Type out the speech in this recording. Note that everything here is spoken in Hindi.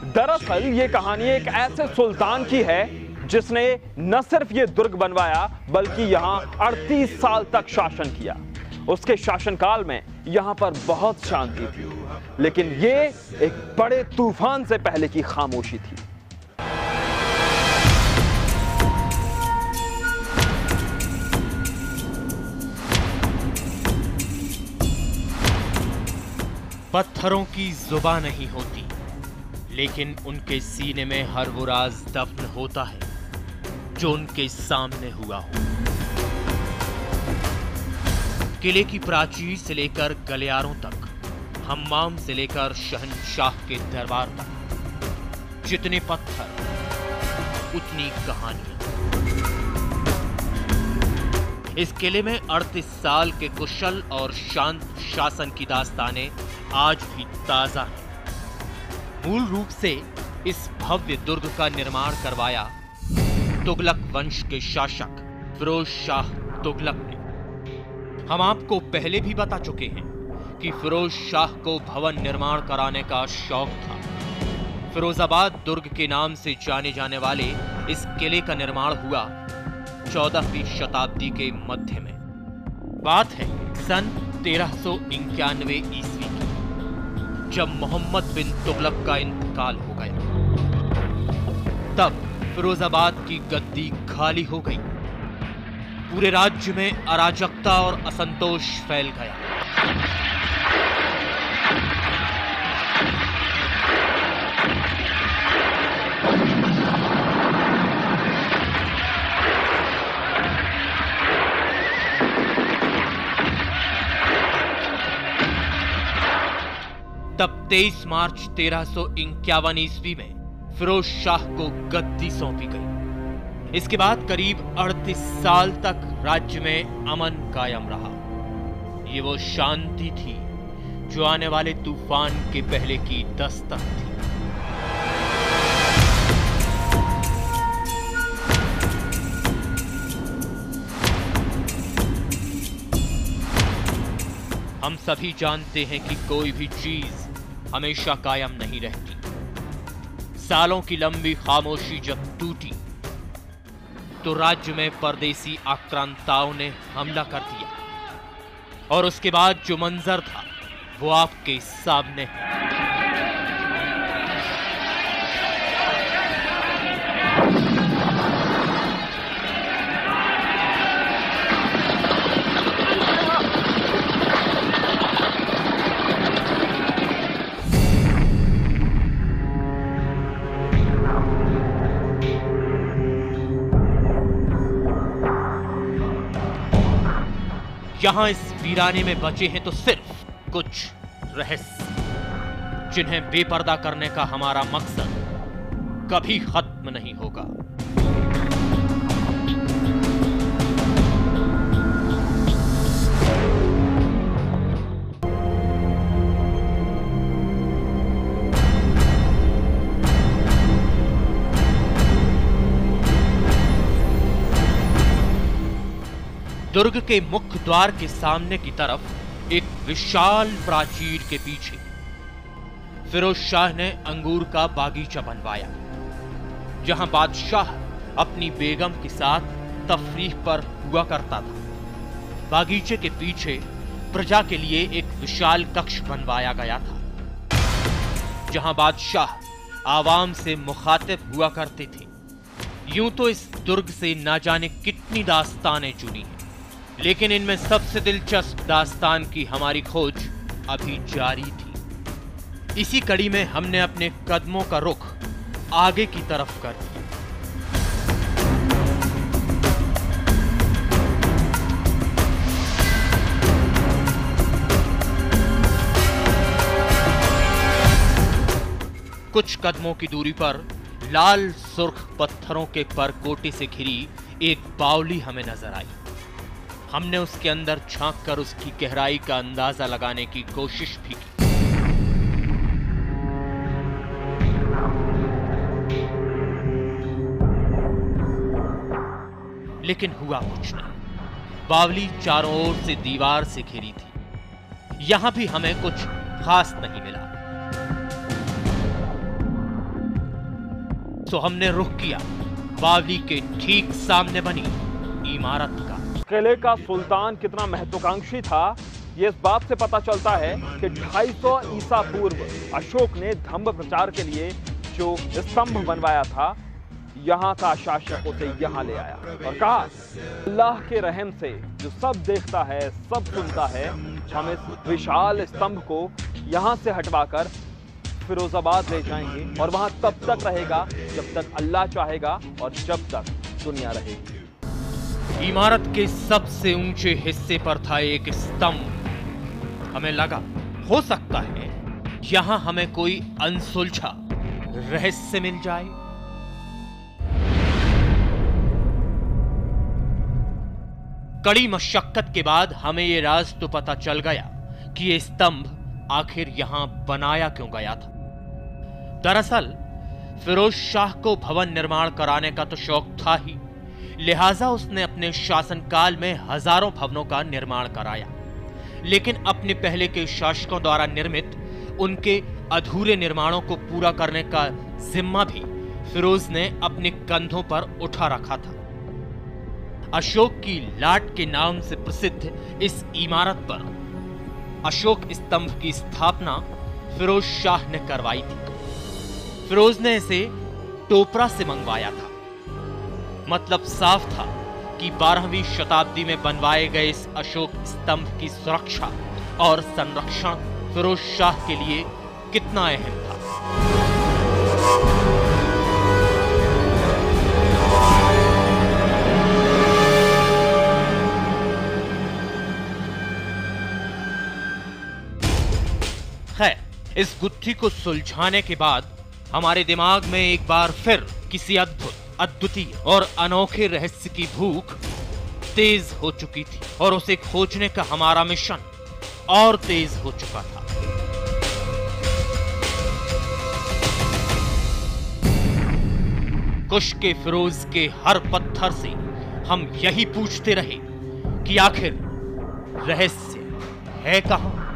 दरअसल ये कहानी एक ऐसे सुल्तान की है जिसने न सिर्फ ये दुर्ग बनवाया बल्कि यहां 38 साल तक शासन किया। उसके शासनकाल में यहां पर बहुत शांति थी, लेकिन ये एक बड़े तूफान से पहले की खामोशी थी। पत्थरों की जुबान नहीं होती, लेकिन उनके सीने में हर वो राज दफन होता है जो उनके सामने हुआ हो। किले की प्राचीर से लेकर गलियारों तक, हम्माम से लेकर शहंशाह के दरबार तक, जितने पत्थर उतनी कहानियां। इस किले में 38 साल के कुशल और शांत शासन की दास्तानें आज भी ताजा हैं। मूल रूप से इस भव्य दुर्ग का निर्माण करवाया तुगलक वंश के शासक फिरोज शाह तुगलक ने। हम आपको पहले भी बता चुके हैं कि फिरोज शाह को भवन निर्माण कराने का शौक था। फिरोजाबाद दुर्ग के नाम से जाने जाने वाले इस किले का निर्माण हुआ 14वीं शताब्दी के मध्य में। बात है सन 1391 ईस्वी की, जब मोहम्मद बिन तुगलक का इंतकाल हो गया। तब फिरोजाबाद की गद्दी खाली हो गई। पूरे राज्य में अराजकता और असंतोष फैल गया। तब 23 मार्च 1351 ईस्वी में फिरोज शाह को गद्दी सौंपी गई। इसके बाद करीब 38 साल तक राज्य में अमन कायम रहा। ये वो शांति थी जो आने वाले तूफान के पहले की दस्तक थी। हम सभी जानते हैं कि कोई भी चीज हमेशा कायम नहीं रहती। सालों की लंबी खामोशी जब टूटी तो राज्य में परदेसी आक्रांताओं ने हमला कर दिया, और उसके बाद जो मंजर था वो आपके सामने है। यहां इस वीराने में बचे हैं तो सिर्फ कुछ रहस्य, जिन्हें बेपर्दा करने का हमारा मकसद कभी खत्म नहीं होगा। दुर्ग के मुख्य द्वार के सामने की तरफ एक विशाल प्राचीर के पीछे फिरोज शाह ने अंगूर का बागीचा बनवाया, जहां बादशाह अपनी बेगम के साथ तफरीह पर हुआ करता था। बागीचे के पीछे प्रजा के लिए एक विशाल कक्ष बनवाया गया था, जहां बादशाह आवाम से मुखातिब हुआ करते थे। यूं तो इस दुर्ग से ना जाने कितनी दास्तानें जुड़ी हैं, लेकिन इनमें सबसे दिलचस्प दास्तान की हमारी खोज अभी जारी थी। इसी कड़ी में हमने अपने कदमों का रुख आगे की तरफ कर दिया। कुछ कदमों की दूरी पर लाल सुर्ख पत्थरों के परकोटे से घिरी एक बावली हमें नजर आई। हमने उसके अंदर झांक कर उसकी गहराई का अंदाजा लगाने की कोशिश भी की, लेकिन हुआ कुछ नहीं। बावली चारों ओर से दीवार से घिरी थी। यहां भी हमें कुछ खास नहीं मिला। तो हमने रुख किया बावली के ठीक सामने बनी इमारत का। किले का सुल्तान कितना महत्वाकांक्षी था, ये इस बात से पता चलता है कि 250 ईसा पूर्व अशोक ने धम्म प्रचार के लिए जो स्तंभ बनवाया था, यहाँ का शासक उसे यहाँ ले आया और कहा, अल्लाह के रहम से जो सब देखता है, सब सुनता है, हम इस विशाल स्तंभ को यहाँ से हटवाकर फिरोजाबाद ले जाएंगे और वहां तब तक रहेगा जब तक अल्लाह चाहेगा और जब तक दुनिया रहेगी। इमारत के सबसे ऊंचे हिस्से पर था एक स्तंभ। हमें लगा हो सकता है यहां हमें कोई अनसुलझा रहस्य मिल जाए। कड़ी मशक्कत के बाद हमें यह राज तो पता चल गया कि यह स्तंभ आखिर यहां बनाया क्यों गया था। दरअसल फिरोज शाह को भवन निर्माण कराने का तो शौक था ही, लिहाजा उसने अपने शासनकाल में हजारों भवनों का निर्माण कराया, लेकिन अपने पहले के शासकों द्वारा निर्मित उनके अधूरे निर्माणों को पूरा करने का जिम्मा भी फिरोज ने अपने कंधों पर उठा रखा था। अशोक की लाट के नाम से प्रसिद्ध इस इमारत पर अशोक स्तंभ की स्थापना फिरोज शाह ने करवाई थी। फिरोज ने इसे टोपरा से मंगवाया था। मतलब साफ था कि 12वीं शताब्दी में बनवाए गए इस अशोक स्तंभ की सुरक्षा और संरक्षण फिरोज शाह के लिए कितना अहम था। खैर, इस गुत्थी को सुलझाने के बाद हमारे दिमाग में एक बार फिर किसी अद्भुत, अद्वितीय और अनोखे रहस्य की भूख तेज हो चुकी थी और उसे खोजने का हमारा मिशन और तेज हो चुका था। कुश के फिरोज के हर पत्थर से हम यही पूछते रहे कि आखिर रहस्य है कहां।